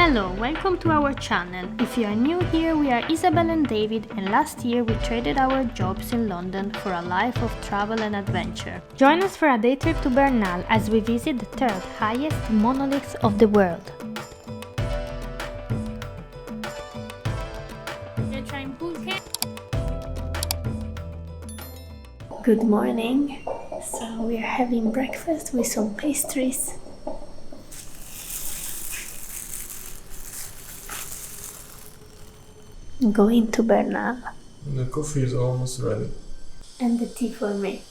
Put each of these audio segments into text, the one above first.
Hello, welcome to our channel. If you are new here, we are Isabel and David, and last year we traded our jobs in London for a life of travel and adventure. Join us for a day trip to Bernal as we visit the third highest monolith of the world. We're trying Pulque. Good morning. So we are having breakfast with some pastries. Going to Bernal. The coffee is almost ready. And the tea for me.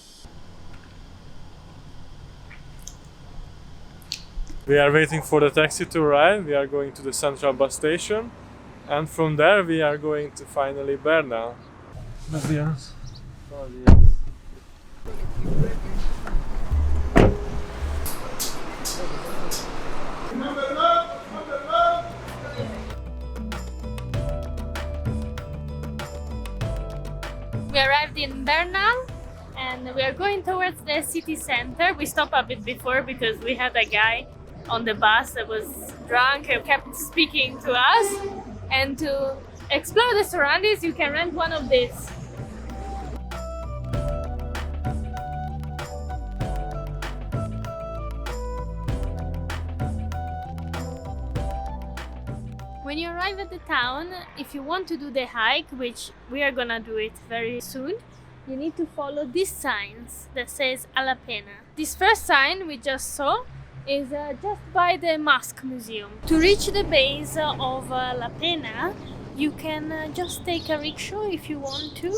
We are waiting for the taxi to arrive. We are going to the central bus station, and from there we are going to finally Bernal. Buenos días. We arrived in Bernal and we are going towards the city center. We stopped a bit before because we had a guy on the bus that was drunk and kept speaking to us. And to explore the surroundings, you can rent one of these. When you arrive at the town, if you want to do the hike, which we are gonna do it very soon, you need to follow these signs that says A la Pena. This first sign we just saw is just by the Mask Museum. To reach the base of La Pena, you can just take a rickshaw if you want to,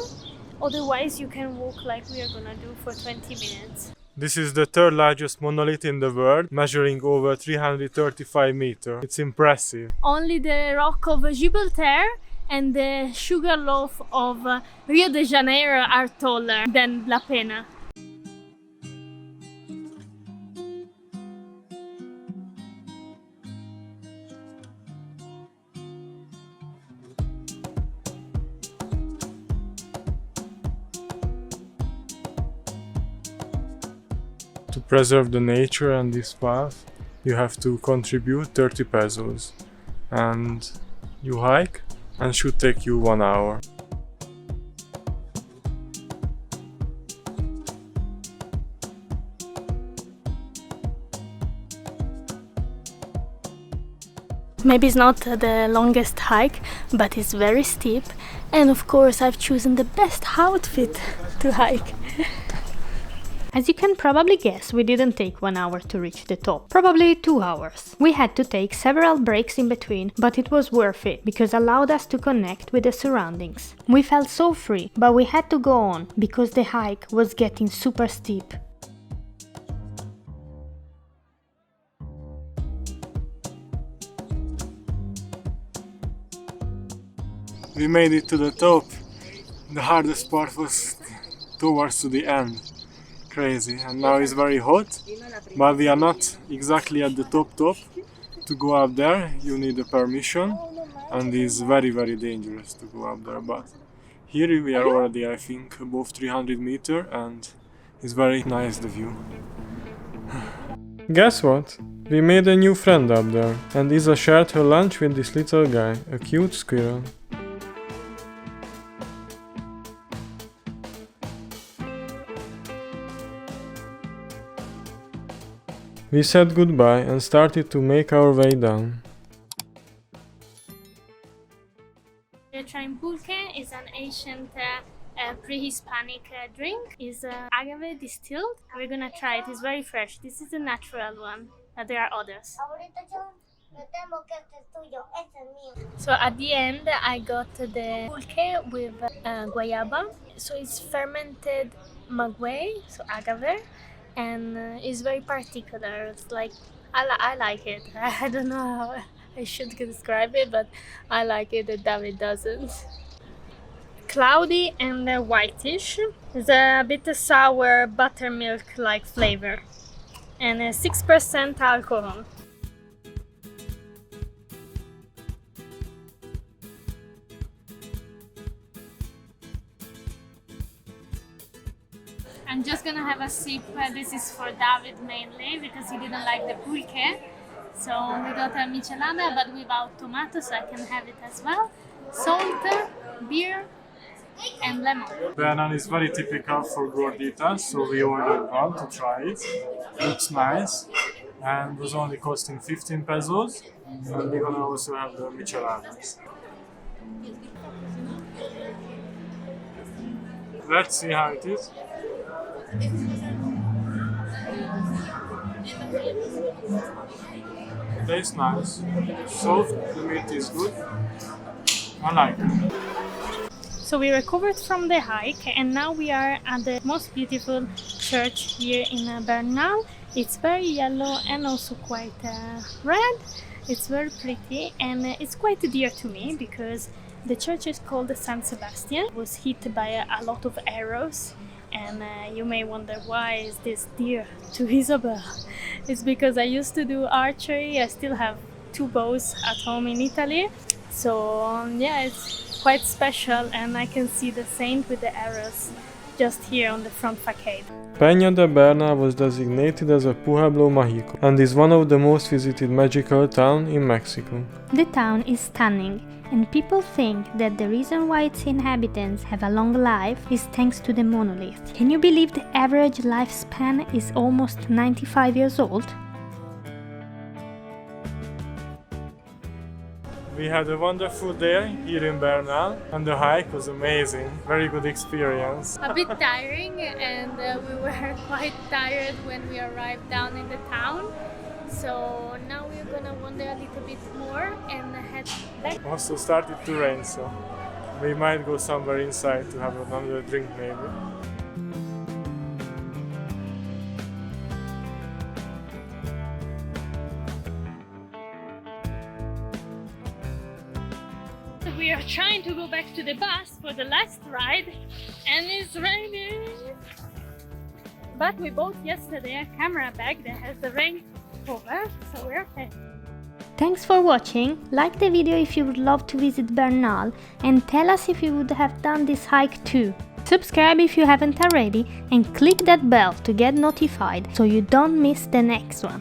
otherwise you can walk like we are gonna do for 20 minutes. This is the third largest monolith in the world, measuring over 335 meters. It's impressive. Only the rock of Gibraltar and the sugar loaf of Rio de Janeiro are taller than La Pena. To preserve the nature and this path, you have to contribute 30 pesos. And you hike and should take you 1 hour. Maybe it's not the longest hike, but it's very steep, and of course I've chosen the best outfit to hike. As you can probably guess, we didn't take 1 hour to reach the top, probably 2 hours. We had to take several breaks in between, but it was worth it because it allowed us to connect with the surroundings. We felt so free, but we had to go on because the hike was getting super steep. We made it to the top. The hardest part was towards to the end. Crazy. And now it's very hot, but we are not exactly at the top. To go up there you need a permission, and it's very dangerous to go up there, but here we are already, I think, above 300 meters, and it's very nice, the view. Guess what? We made a new friend up there, and Isa shared her lunch with this little guy, a cute squirrel. We said goodbye and started to make our way down. We're trying Pulque. Is an ancient pre-Hispanic drink. It's agave distilled. We're gonna try it. It's very fresh. This is the natural one. There are others. So at the end I got the Pulque with guayaba. So it's fermented maguey, so agave. And it's very particular. It's like I like it. I don't know how I should describe it, but I like it. And David doesn't. Cloudy and whitish. It's a bit sour buttermilk-like flavor, and 6% alcohol. I'm just gonna have a sip. This is for David mainly because he didn't like the pulque. So we got a michelada but without tomato, so I can have it as well. Salt, beer, and lemon. Bernal is very typical for gorditas, so we ordered one to try it. Looks nice and was only costing 15 pesos. And we're gonna also have the micheladas. Let's see how it is. Tastes nice, soft, the meat is good. I like it. So we recovered from the hike and now we are at the most beautiful church here in Bernal. It's very yellow and also quite red. It's very pretty and it's quite dear to me because the church is called San Sebastián. It was hit by a lot of arrows and you may wonder why is this dear to Isabel. It's because I used to do archery. I still have 2 bows at home in Italy. So yeah, it's quite special and I can see the saint with the arrows just here on the front facade. Peña de Bernal was designated as a pueblo magico and is one of the most visited magical towns in Mexico. The town is stunning, and people think that the reason why its inhabitants have a long life is thanks to the monolith. Can you believe the average lifespan is almost 95 years old? We had a wonderful day here in Bernal and the hike was amazing. Very good experience. A bit tiring and we were quite tired when we arrived down in the town. So now we're gonna wander a little bit more and head back. Also started to rain, so we might go somewhere inside to have another drink maybe. We are trying to go back to the bus for the last ride and it's raining. But we bought yesterday a camera bag that has the rain cover, so we're okay. Thanks for watching. Like the video if you would love to visit Bernal and tell us if you would have done this hike too. Subscribe if you haven't already and click that bell to get notified so you don't miss the next one.